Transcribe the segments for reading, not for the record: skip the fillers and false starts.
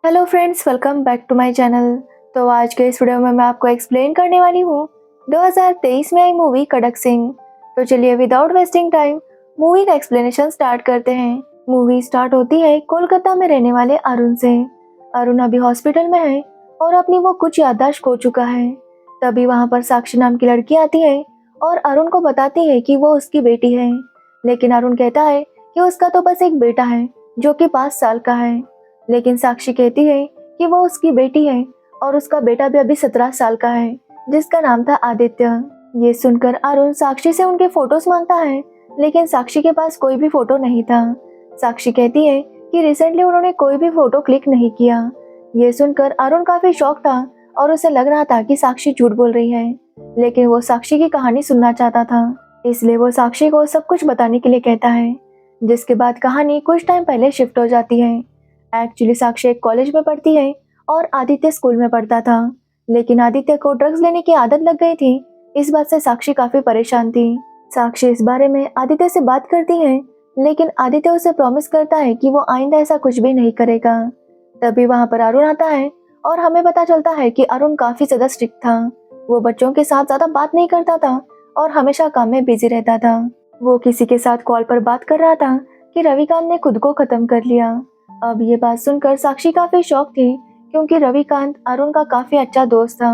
Hello friends, welcome back to my channel. तो आज के इस वीडियो में मैं आपको एक्सप्लेन करने वाली हूँ 2023 में आई मूवी कड़क सिंह। तो चलिए विदाउट वेस्टिंग टाइम मूवी का एक्सप्लेनेशन स्टार्ट करते हैं। मूवी स्टार्ट होती है कोलकाता में रहने वाले अरुण से। अरुण अभी हॉस्पिटल में है और अपनी वो कुछ याददाश्त खो चुका है। तभी वहाँ पर साक्षी नाम की लड़की आती है और अरुण को बताती है कि वो उसकी बेटी है। लेकिन अरुण कहता है कि उसका तो बस एक बेटा है जो कि 5 साल का है। लेकिन साक्षी कहती है कि वो उसकी बेटी है और उसका बेटा भी अभी 17 साल का है जिसका नाम था आदित्य। ये सुनकर अरुण साक्षी से उनके फोटोज मांगता है, लेकिन साक्षी के पास कोई भी फोटो नहीं था। साक्षी कहती है कि रिसेंटली उन्होंने कोई भी फोटो क्लिक नहीं किया। ये सुनकर अरुण काफी शॉक था और उसे लग रहा था कि साक्षी झूठ बोल रही है, लेकिन वो साक्षी की कहानी सुनना चाहता था, इसलिए वो साक्षी को सब कुछ बताने के लिए कहता है। जिसके बाद कहानी कुछ टाइम पहले शिफ्ट हो जाती है। एक्चुअली साक्षी एक कॉलेज में पढ़ती है और आदित्य स्कूल में पढ़ता था, लेकिन आदित्य को ड्रग्स लेने की आदत लग गई थी। इस बात से साक्षी काफी परेशान थी। साक्षी इस बारे में आदित्य से बात करती है, लेकिन आदित्य उसे प्रॉमिस करता है कि वो आइंदा ऐसा कुछ भी नहीं करेगा। तभी वहाँ पर अरुण आता है और हमें पता चलता है कि अरुण काफी ज्यादा स्ट्रिक्ट था। वो बच्चों के साथ ज्यादा बात नहीं करता था और हमेशा काम में बिजी रहता था। वो किसी के साथ कॉल पर बात कर रहा था कि रविकांत ने खुद को खत्म कर लिया। अब ये बात सुनकर साक्षी काफी शॉक थी, क्योंकि रविकांत अरुण का काफी अच्छा दोस्त था।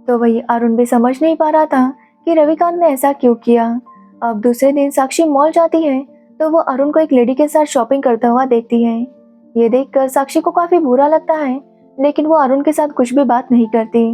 तो वही अरुण भी समझ नहीं पा रहा था कि रविकांत ने ऐसा क्यों किया। अब दूसरे दिन साक्षी मॉल जाती है तो वो अरुण को एक लेडी के साथ शॉपिंग करता हुआ देखती है। ये देखकर साक्षी को काफी बुरा लगता है, लेकिन वो अरुण के साथ कुछ भी बात नहीं करती।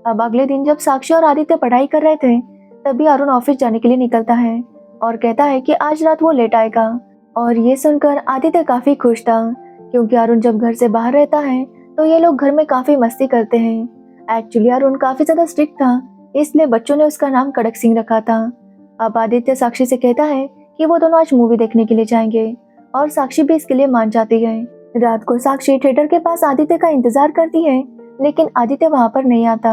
अब अगले दिन जब साक्षी और आदित्य पढ़ाई कर रहे थे, तभी अरुण ऑफिस जाने के लिए निकलता है और कहता है कि आज रात वो लेट आएगा। और ये सुनकर आदित्य काफी खुश था, क्योंकि अरुण जब घर से बाहर रहता है तो ये लोग घर में काफी मस्ती करते हैं। एक्चुअली अरुण काफी ज्यादा स्ट्रिक्ट था, इसलिए बच्चों ने उसका नाम कड़क सिंह रखा था। अब आदित्य साक्षी से कहता है कि वो दोनों आज मूवी देखने के लिए जाएंगे और साक्षी भी इसके लिए मान जाती है। रात को साक्षी थिएटर के पास आदित्य का इंतजार करती है, लेकिन आदित्य वहाँ पर नहीं आता।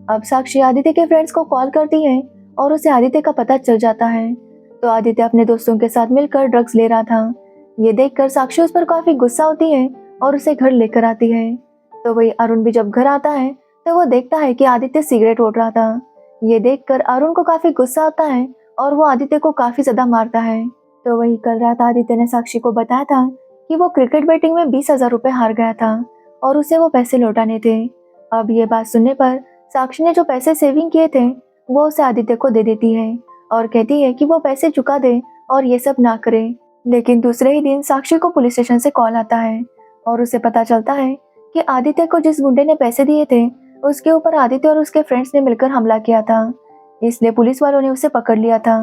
अब साक्षी आदित्य के फ्रेंड्स को कॉल करती है और उसे आदित्य का पता चल जाता है। तो आदित्य अपने दोस्तों के साथ मिलकर ड्रग्स ले रहा था। ये देखकर साक्षी उस पर काफी गुस्सा होती है और उसे घर लेकर आती है। तो वही अरुण भी जब घर आता है तो वो देखता है कि आदित्य सिगरेट ओढ़ रहा था। ये देखकर अरुण को काफी गुस्सा आता है और वो आदित्य को काफी ज्यादा मारता है। तो वही कल रात आदित्य ने साक्षी को बताया था कि वो क्रिकेट बैटिंग में 20,000 रुपए हार गया था और उसे वो पैसे लौटाने थे। अब ये बात सुनने पर साक्षी ने जो पैसे सेविंग किए थे वो उसे आदित्य को दे देती है और कहती है कि वो पैसे चुका दे और ये सब ना करे। लेकिन दूसरे ही दिन साक्षी को पुलिस स्टेशन से कॉल आता है और उसे पता चलता है कि आदित्य को जिस गुंडे ने पैसे दिए थे उसके ऊपर आदित्य और उसके फ्रेंड्स ने मिलकर हमला किया था, इसलिए पुलिस वालों ने उसे पकड़ लिया था।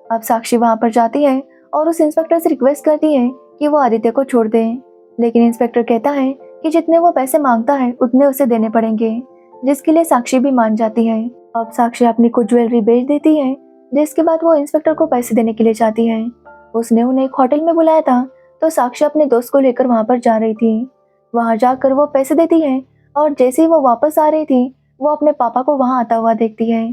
अब साक्षी वहां पर जाती है और उस इंस्पेक्टर से रिक्वेस्ट करती है कि वो आदित्य को छोड़ दे, लेकिन इंस्पेक्टर कहता है कि जितने वो पैसे मांगता है उतने उसे देने पड़ेंगे, जिसके लिए साक्षी भी मान जाती है। अब साक्षी अपनी कुछ ज्वेलरी बेच देती है, जिसके बाद वो इंस्पेक्टर को पैसे देने के लिए जाती है। उसने उन्हें एक होटल में बुलाया था, तो साक्षी अपने दोस्त को लेकर वहां पर जा रही थी। वहां जाकर वो पैसे देती है और जैसे ही वो वापस आ रही थी वो अपने पापा को वहां आता हुआ देखती है।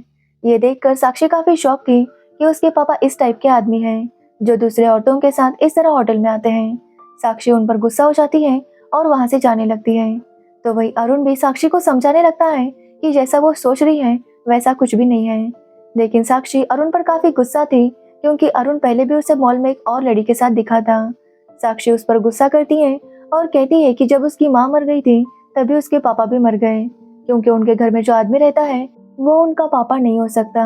ये देखकर साक्षी काफी शॉक थी कि उसके पापा इस टाइप के आदमी हैं जो दूसरे औरतों के साथ इस तरह होटल में आते हैं। साक्षी उन पर गुस्सा हो जाती है और वहां से जाने लगती है। तो वही अरुण भी साक्षी को समझाने लगता है कि जैसा वो सोच रही है वैसा कुछ भी नहीं है। लेकिन साक्षी अरुण पर काफी गुस्सा थी, क्योंकि अरुण पहले भी उसे मॉल में एक और लड़की के साथ दिखा था। साक्षी उस पर गुस्सा करती है और कहती है कि जब उसकी माँ मर गई थी तभी उसके पापा भी मर गए, क्योंकि उनके घर में जो आदमी रहता है वो उनका पापा नहीं हो सकता,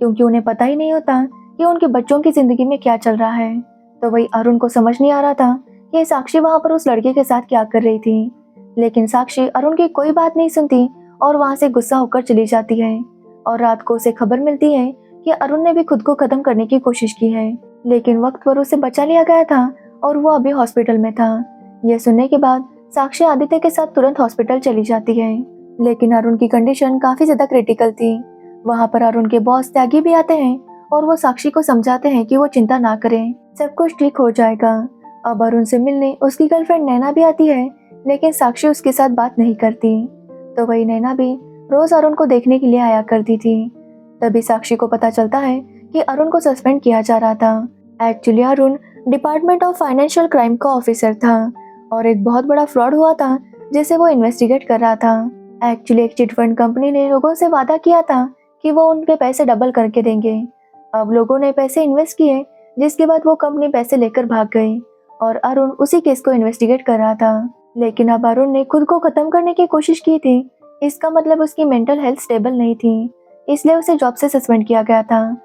क्योंकि उन्हें पता ही नहीं होता कि उनके बच्चों की जिंदगी में क्या चल रहा है। तो वही अरुण को समझ नहीं आ रहा था कि साक्षी वहाँ पर उस लड़के के साथ क्या कर रही थी। लेकिन साक्षी अरुण की कोई बात नहीं सुनती और वहाँ से गुस्सा होकर चली जाती है। और रात को उसे खबर मिलती है कि अरुण ने भी खुद को खत्म करने की कोशिश की है, लेकिन वक्त पर उसे बचा लिया गया था और वो अभी हॉस्पिटल में था। यह सुनने के बाद साक्षी आदित्य के साथ तुरंत हॉस्पिटल चली जाती है, लेकिन अरुण की कंडीशन काफी ज्यादा क्रिटिकल थी। वहाँ पर अरुण के बॉस त्यागी भी आते हैं और वो साक्षी को समझाते हैं कि वो चिंता ना करे, सब कुछ ठीक हो जाएगा। अब अरुण से मिलने उसकी गर्लफ्रेंड नैना भी आती है, लेकिन साक्षी उसके साथ बात नहीं करती। तो वही नैना भी रोज अरुण को देखने के लिए आया करती थी। तभी साक्षी को पता चलता है कि अरुण को सस्पेंड किया जा रहा था। Actually Arun department of financial crime का ऑफिसर था और एक बहुत बड़ा फ्रॉड हुआ था जिसे वो इन्वेस्टिगेट कर रहा था। एक्चुअली एक चिट फंड कंपनी ने लोगों से वादा किया था कि वो उनके पैसे डबल करके देंगे। अब लोगों ने पैसे इन्वेस्ट किए, जिसके बाद वो कंपनी पैसे लेकर भाग गई और अरुण उसी केस को इन्वेस्टिगेट कर रहा था। लेकिन अब अरुण ने खुद को खत्म करने की कोशिश की थी। इसका मतलब उसकी मेंटल हेल्थ स्टेबल नहीं थी, इसलिए उसे जॉब से सस्पेंड किया गया था।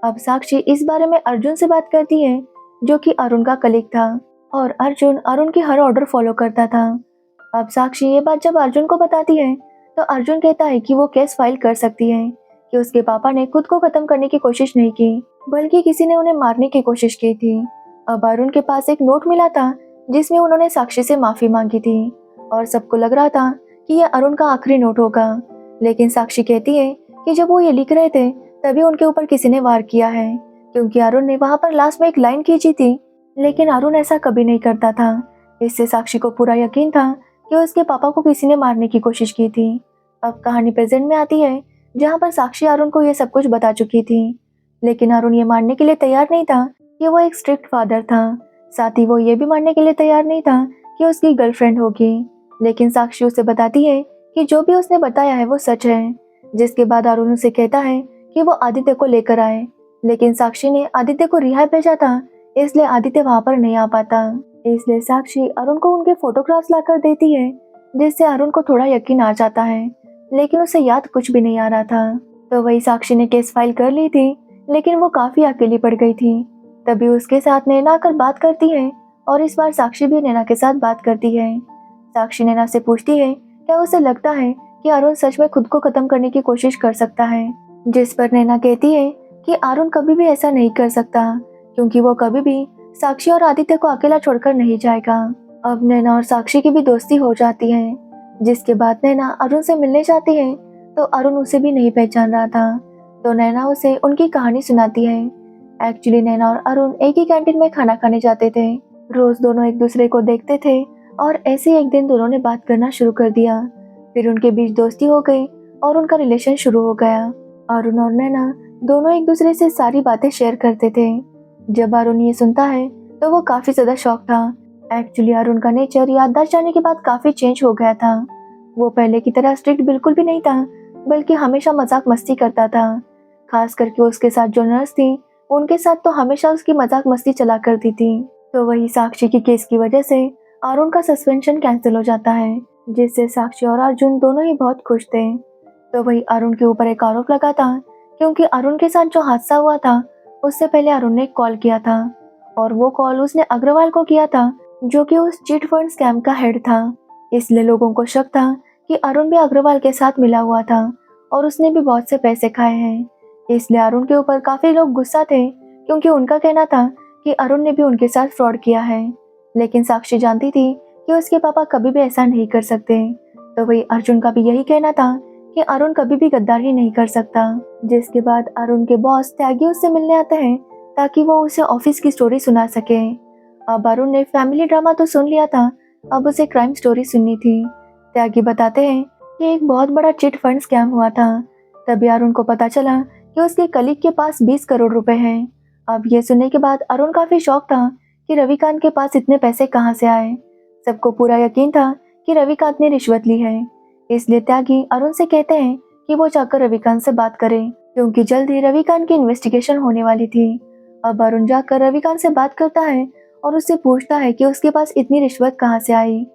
अब साक्षी इस बारे में अर्जुन से बात करती है, जो कि अरुण का कलीग था, और अर्जुन अरुण की हर ऑर्डर फॉलो करता था। अब साक्षी ये बात जब अर्जुन को बताती है, तो अर्जुन कहता है कि वो केस फाइल कर सकती है कि उसके पापा ने खुद को खत्म करने की कोशिश नहीं की, बल्कि किसी ने उन्हें मारने की कोशिश की थी। अब अरुण के पास एक नोट मिला था, जिसमें उन्होंने साक्षी से माफी मांगी थी, और सबको लग रहा था कि यह अरुण का आखिरी नोट होगा। लेकिन साक्षी कहती है कि जब वो ये लिख रहे थे, तभी उनके ऊपर किसी ने वार किया है, क्योंकि अरुण ने वहां पर लास्ट में एक लाइन खींची थी, लेकिन अरुण ऐसा कभी नहीं करता था। इससे साक्षी को पूरा यकीन था कि उसके पापा को किसी ने मारने की कोशिश की थी। अब कहानी प्रेजेंट में आती है, जहाँ पर साक्षी अरुण को यह सब कुछ बता चुकी थी, लेकिन अरुण ये मानने के लिए तैयार नहीं था कि वो एक स्ट्रिक्ट फादर था। साथ ही वो ये भी मानने के लिए तैयार नहीं था कि उसकी गर्लफ्रेंड होगी। लेकिन साक्षी उसे बताती है कि जो भी उसने बताया है वो सच है, जिसके बाद अरुण उसे कहता है कि वो आदित्य को लेकर आए। लेकिन साक्षी ने आदित्य को रिहाब भेजा था, इसलिए आदित्य वहां पर नहीं आ पाता। इसलिए साक्षी अरुण को उनके फोटोग्राफ्स लाकर देती है, जिससे अरुण को थोड़ा यकीन आ जाता है, लेकिन उसे याद कुछ भी नहीं आ रहा था। तो वही साक्षी ने केस फाइल कर ली थी, लेकिन वो काफी अकेली पड़ गई थी। तभी उसके साथ नैना आकर बात करती है, और इस बार साक्षी भी नैना के साथ बात करती है। साक्षी नैना से पूछती है क्या उसे लगता है कि अरुण सच में खुद को खत्म करने की कोशिश कर सकता है, जिस पर नैना कहती है कि अरुण कभी भी ऐसा नहीं कर सकता, क्योंकि वो कभी भी साक्षी और आदित्य को अकेला छोड़कर नहीं जाएगा। अब नैना और साक्षी की भी दोस्ती हो जाती है, जिसके बाद नैना अरुण से मिलने जाती है, तो अरुण उसे भी नहीं पहचान रहा था। तो नैना उसे उनकी कहानी सुनाती है। एक्चुअली नैना और अरुण एक ही कैंटीन में खाना खाने जाते थे। रोज दोनों एक दूसरे को देखते थे, और ऐसे एक दिन दोनों ने बात करना शुरू कर दिया। फिर उनके बीच दोस्ती हो गई और उनका रिलेशन शुरू हो गया। अरुण और नैना दोनों एक दूसरे से सारी बातें शेयर करते थे। जब अरुण ये सुनता है, तो वो काफी ज्यादा शॉक था। एक्चुअली अरुण का नेचर याददाश्त जाने के बाद काफी चेंज हो गया था। वो पहले की तरह स्ट्रिक्ट बिल्कुल भी नहीं था, बल्कि हमेशा मजाक मस्ती करता था। खास करके उसके साथ जो नर्स थी, उनके साथ तो हमेशा उसकी मजाक मस्ती चला करती थी। तो वही साक्षी की केस की वजह से अरुण का सस्पेंशन कैंसिल हो जाता है, जिससे साक्षी और अर्जुन दोनों ही बहुत खुश थे। तो वही अरुण के ऊपर एक आरोप लगा था, क्योंकि अरुण के साथ जो हादसा हुआ था, उससे पहले अरुण ने कॉल किया था, और वो कॉल उसने अग्रवाल को किया था, जो कि उस चिट फंड स्कैम का हेड था। इसलिए लोगों को शक था कि अरुण भी अग्रवाल के साथ मिला हुआ था, और उसने भी बहुत से पैसे खाए हैं। इसलिए अरुण के ऊपर काफी लोग गुस्सा थे, क्योंकि उनका कहना था कि अरुण ने भी उनके साथ फ्रॉड किया है। लेकिन साक्षी जानती थी कि उसके पापा कभी भी ऐसा नहीं कर सकते। तो वही अर्जुन का भी यही कहना था कि अरुण कभी भी गद्दारी नहीं कर सकता। जिसके बाद अरुण के बॉस त्यागी उससे मिलने आते हैं, ताकि वो उसे ऑफिस की स्टोरी सुना सके। अब अरुण ने फैमिली ड्रामा तो सुन लिया था, अब उसे क्राइम स्टोरी सुननी थी। त्यागी बताते हैं कि एक बहुत बड़ा चिट फंड स्कैम हुआ था। तभी अरुण को पता चला कि उसके कलीग के पास 20 करोड़ रुपए हैं। अब ये सुनने के बाद अरुण काफी शॉक था कि रविकांत के पास इतने पैसे कहाँ से आए। सबको पूरा यकीन था कि रविकांत ने रिश्वत ली है। इसलिए त्यागी अरुण से कहते हैं कि वो जाकर रविकांत से बात करे, क्योंकि जल्द ही रविकांत की इन्वेस्टिगेशन होने वाली थी। अब अरुण जाकर रविकांत से बात करता है और उससे पूछता है कि उसके पास इतनी रिश्वत कहाँ से आई,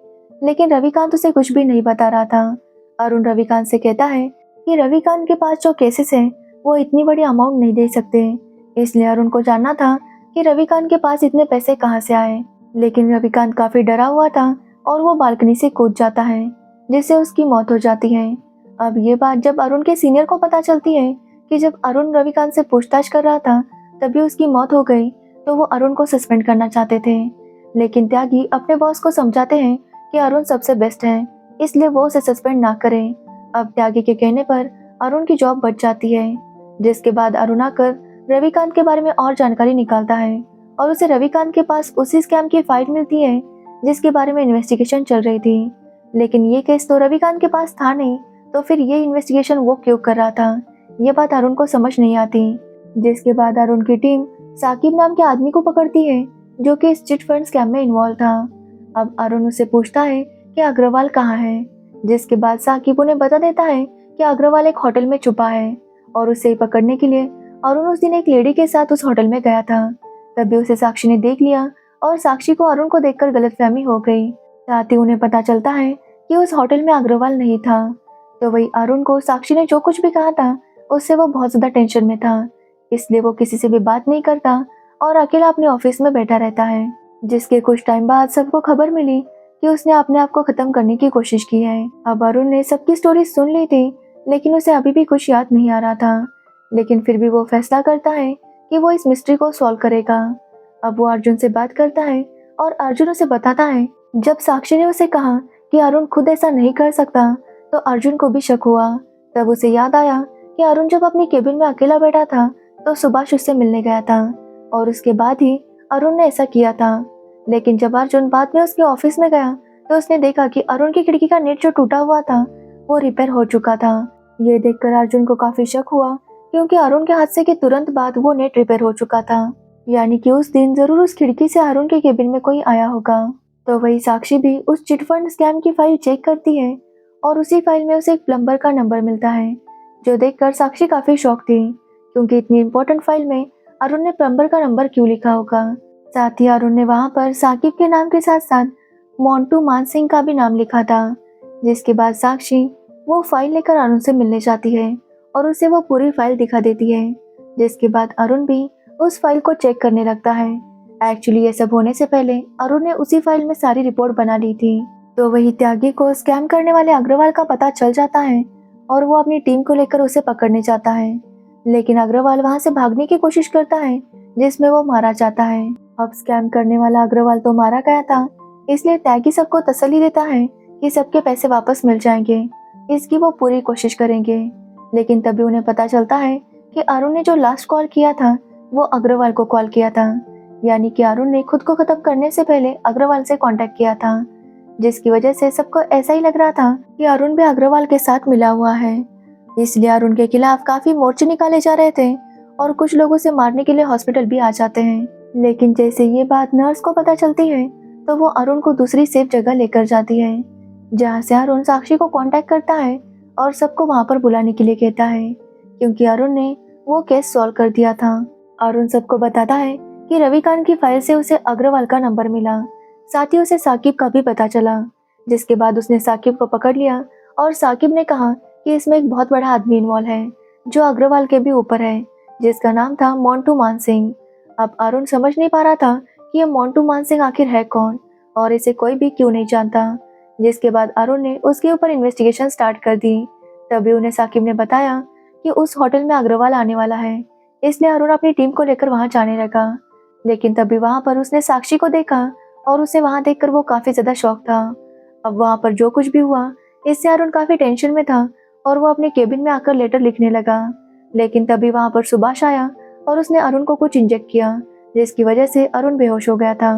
लेकिन रविकांत उसे कुछ भी नहीं बता रहा था। अरुण रविकांत से कहता है कि रविकांत के पास जो केसेस हैं, वो इतनी बड़ी अमाउंट नहीं दे सकते। इसलिए अरुण को जानना था कि रविकांत के पास इतने पैसे कहाँ से आए। लेकिन रविकांत काफी डरा हुआ था, और वो बालकनी से कूद जाता है, जिससे उसकी मौत हो जाती है। अब ये बात जब अरुण के सीनियर को पता चलती है कि जब अरुण रविकांत से पूछताछ कर रहा था, तभी उसकी मौत हो गई, तो वो अरुण को सस्पेंड करना चाहते थे। लेकिन त्यागी अपने बॉस को समझाते हैं कि अरुण सबसे बेस्ट है, इसलिए वो उसे सस्पेंड ना करें। अब त्यागी के कहने पर अरुण की जॉब बच जाती है, जिसके बाद अरुण आकर रविकांत के बारे में और जानकारी निकालता है, और उसे रविकांत के पास उसी स्कैम की फाइल मिलती है जिसके बारे में इन्वेस्टिगेशन चल रही थी। लेकिन ये केस तो रविकांत के पास था नहीं, तो फिर ये इन्वेस्टिगेशन वो क्यों कर रहा था, ये बात अरुण को समझ नहीं आती। जिसके बाद अरुण की टीम साकिब नाम के आदमी को पकड़ती है, जो कि इस चिट फंड स्कैम में इन्वॉल्व था। अब अरुण उससे पूछता है कि अग्रवाल कहाँ है, जिसके बाद साकिब उन्हें बता देता है कि अग्रवाल एक होटल में छुपा है और उसे पकड़ने के लिए अरुण उस दिन एक लेडी के साथ उस होटल में गया था। तभी उसे साक्षी ने देख लिया और साक्षी को अरुण को देखकर गलतफहमी हो गई। साथ ही उन्हें पता चलता है कि उस होटल में अग्रवाल नहीं था। तो वही अरुण को साक्षी ने जो कुछ भी कहा था उससे वो बहुत ज्यादा टेंशन में था, इसलिए वो किसी से भी बात नहीं करता और अकेला अपने ऑफिस में बैठा रहता है। जिसके कुछ टाइम बाद सबको खबर मिली कि उसने अपने आप को खत्म करने की कोशिश की है। अब अरुण ने सबकी स्टोरी सुन ली थी, लेकिन उसे अभी भी कुछ याद नहीं आ रहा था, लेकिन फिर भी वो फैसला करता है कि वो इस मिस्ट्री को सॉल्व करेगा। अब वो अर्जुन से बात करता है और अर्जुन उसे बताता है जब साक्षी ने उसे कहा कि अरुण खुद ऐसा नहीं कर सकता तो अर्जुन को भी शक हुआ। तब उसे याद आया कि अरुण जब अपनी केबिन में अकेला बैठा था तो सुभाष उससे मिलने गया था और उसके बाद ही अरुण ने ऐसा किया था। लेकिन जब अर्जुन बाद में उसके ऑफिस में गया तो उसने देखा कि अरुण की खिड़की का नेट जो टूटा हुआ था वो रिपेयर हो चुका था। ये देखकर अर्जुन को काफी शक हुआ, क्योंकि अरुण के हादसे के तुरंत बाद वो नेट रिपेयर हो चुका था, यानी कि उस दिन जरूर उस खिड़की से अरुण के केबिन में कोई आया होगा। तो वही साक्षी भी उस चिटफंड स्कैम की फाइल चेक करती है और उसी फाइल में उसे एक प्लम्बर का नंबर मिलता है, जो देखकर साक्षी काफी शॉक थी, क्योंकि इतनी इंपॉर्टेंट फाइल में अरुण ने प्लम्बर का नंबर क्यों लिखा होगा। साथ ही अरुण ने वहां पर साकिब के नाम के साथ साथ मोंटू मानसिंह का भी नाम लिखा था। जिसके बाद साक्षी वो फाइल लेकर अरुण से मिलने जाती है और उसे वो पूरी फाइल दिखा देती है। जिसके बाद अरुण भी उस फाइल को चेक करने लगता है। एक्चुअली ये सब होने से पहले अरुण ने उसी फाइल में सारी रिपोर्ट बना ली थी। तो वही त्यागी को स्कैम करने वाले अग्रवाल का पता चल जाता है और वो अपनी टीम को लेकर उसे पकड़ने जाता है, लेकिन अग्रवाल वहां से भागने की कोशिश करता है, जिसमें वो मारा जाता है। अब स्कैम करने वाला अग्रवाल तो मारा गया था, इसलिए त्यागी सबको तसल्ली देता है कि सबके पैसे वापस मिल जाएंगे, इसकी वो पूरी कोशिश करेंगे। लेकिन तभी उन्हें पता चलता है कि अरुण ने जो लास्ट कॉल किया था वो अग्रवाल को कॉल किया था, यानी कि अरुण ने खुद को खत्म करने से पहले अग्रवाल से कांटेक्ट किया था, जिसकी वजह से सबको ऐसा ही लग रहा था कि अरुण भी अग्रवाल के साथ मिला हुआ है। इसलिए अरुण के खिलाफ काफी मोर्चे निकाले जा रहे थे और कुछ लोग उसे मारने के लिए हॉस्पिटल भी आ जाते हैं। लेकिन जैसे ये बात नर्स को पता चलती है तो वो अरुण को दूसरी सेफ जगह लेकर जाती है, जहाँ से अरुण साक्षी को कांटेक्ट करता है और सबको वहां पर बुलाने के लिए कहता है, क्योंकि अरुण ने वो केस सॉल्व कर दिया था। अरुण सबको बताता है कि रविकांत की फाइल से उसे अग्रवाल का नंबर मिला, साथ ही उसे साकिब का भी पता चला। जिसके बाद उसने साकिब को पकड़ लिया और साकिब ने कहा कि इसमें एक बहुत बड़ा आदमी इन्वॉल्व है जो अग्रवाल के भी ऊपर है, जिसका नाम था मोंटू मानसिंह। अब अरुण समझ नहीं पा रहा था कि ये मोंटू मानसिंह आखिर है कौन और इसे कोई भी क्यों नहीं जानता। जिसके बाद अरुण ने उसके ऊपर इन्वेस्टिगेशन स्टार्ट कर दी। तभी उन्हें साकिब ने बताया कि उस होटल में अग्रवाल आने वाला है, इसलिए अरुण अपनी टीम को लेकर वहां जाने लगा। लेकिन तभी वहां पर उसने साक्षी को देखा और उसे वहां देखकर वो काफी ज्यादा शॉक था। अब वहां पर जो कुछ भी हुआ इससे अरुण काफी टेंशन में था और वो अपने केबिन में आकर लेटर लिखने लगा। लेकिन तभी वहां पर सुभाष आया और उसने अरुण को कुछ इंजेक्ट किया, जिसकी वजह से अरुण बेहोश हो गया था।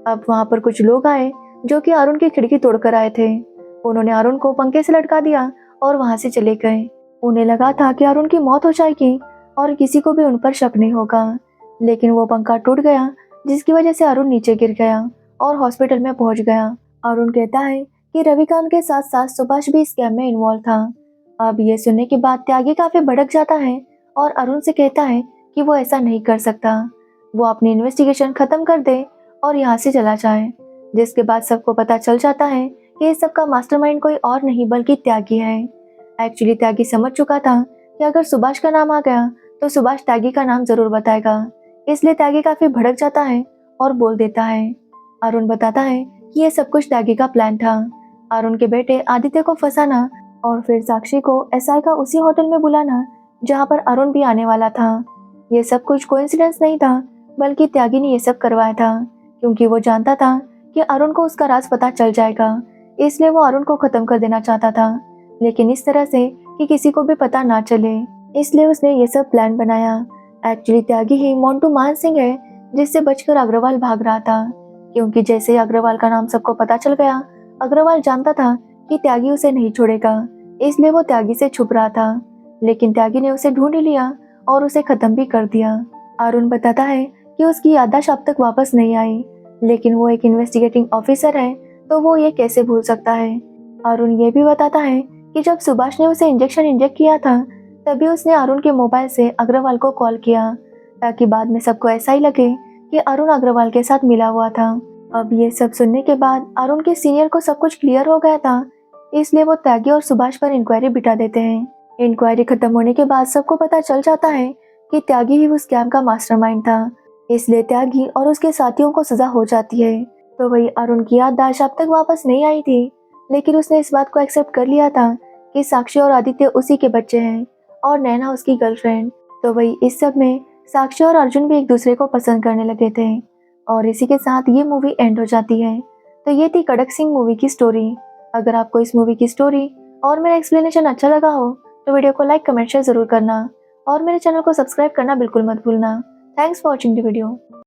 अब वहां पर कुछ लोग आए जो कि अरुण की खिड़की तोड़कर आए थे। उन्होंने अरुण को पंखे से लटका दिया और वहां से चले गए। उन्हें लगा था कि अरुण की मौत हो जाएगी और किसी को भी उन पर शक नहीं होगा, लेकिन वो पंखा टूट गया, जिसकी वजह से अरुण नीचे गिर गया और हॉस्पिटल में पहुंच गया। अरुण कहता है कि रविकांत के साथ साथ सुभाष भी स्कैम में इन्वॉल्व था। अब ये सुनने के बाद त्यागी काफी भड़क जाता है और अरुण से कहता है कि वो ऐसा नहीं कर सकता, वो अपनी इन्वेस्टिगेशन खत्म कर दे और यहाँ से चला जाए। जिसके बाद सबको पता चल जाता है कि इस सब का मास्टरमाइंड कोई और नहीं बल्कि त्यागी है। एक्चुअली त्यागी समझ चुका था कि अगर सुभाष का नाम आ गया तो सुभाष त्यागी का नाम जरूर बताएगा, इसलिए त्यागी काफी भड़क जाता है और बोल देता है। अरुण बताता है कि ये सब कुछ त्यागी का प्लान था, अरुण के बेटे आदित्य को फंसाना और फिर साक्षी को एसआई का उसी होटल में बुलाना जहाँ पर अरुण भी आने वाला था। ये सब कुछ कोइंसिडेंस नहीं था, बल्कि त्यागी ने ये सब करवाया था, क्योंकि वो जानता था कि अरुण को उसका राज पता चल जाएगा, इसलिए वो अरुण को खत्म कर देना चाहता था, लेकिन इस तरह से कि किसी को भी पता ना चले, इसलिए उसने ये सब प्लान बनाया। एक्चुअली त्यागी ही मोंटू मानसिंह है, जिससे बचकर अग्रवाल भाग रहा था, क्योंकि जैसे ही अग्रवाल का नाम सबको पता चल गया, अग्रवाल जानता था कि त्यागी उसे नहीं छोड़ेगा, इसलिए वो त्यागी से छुप रहा था। लेकिन त्यागी ने उसे ढूंढ लिया और उसे खत्म भी कर दिया। अरुण बताता है कि उसकी याददाश्त अब तक वापस नहीं आई, लेकिन वो एक इन्वेस्टिगेटिंग ऑफिसर है तो वो ये कैसे भूल सकता है। अरुण ये भी बताता है कि जब सुभाष ने उसे इंजेक्शन इंजेक्ट किया था तभी उसने अरुण के मोबाइल से अग्रवाल को कॉल किया, ताकि बाद में सबको ऐसा ही लगे कि अरुण अग्रवाल के साथ मिला हुआ था। अब ये सब सुनने के बाद अरुण के सीनियर को सब कुछ क्लियर हो गया था, इसलिए वो त्यागी और सुभाष पर इंक्वायरी बिठा देते हैं। इंक्वायरी खत्म होने के बाद सबको पता चल जाता है कि त्यागी ही उस स्कैम का मास्टरमाइंड था, इसलिए त्यागी और उसके साथियों को सजा हो जाती है। तो वही अरुण की याददाश्त अब तक वापस नहीं आई थी, लेकिन उसने इस बात को एक्सेप्ट कर लिया था कि साक्षी और आदित्य उसी के बच्चे हैं और नैना उसकी गर्लफ्रेंड। तो वही इस सब में साक्षी और अर्जुन भी एक दूसरे को पसंद करने लगे थे और इसी के साथ ये मूवी एंड हो जाती है। तो ये थी कड़क सिंह मूवी की स्टोरी। अगर आपको इस मूवी की स्टोरी और मेरा एक्सप्लेनेशन अच्छा लगा हो तो वीडियो को लाइक कमेंट शेयर जरूर करना और मेरे चैनल को सब्सक्राइब करना बिल्कुल मत भूलना। Thanks for watching the video.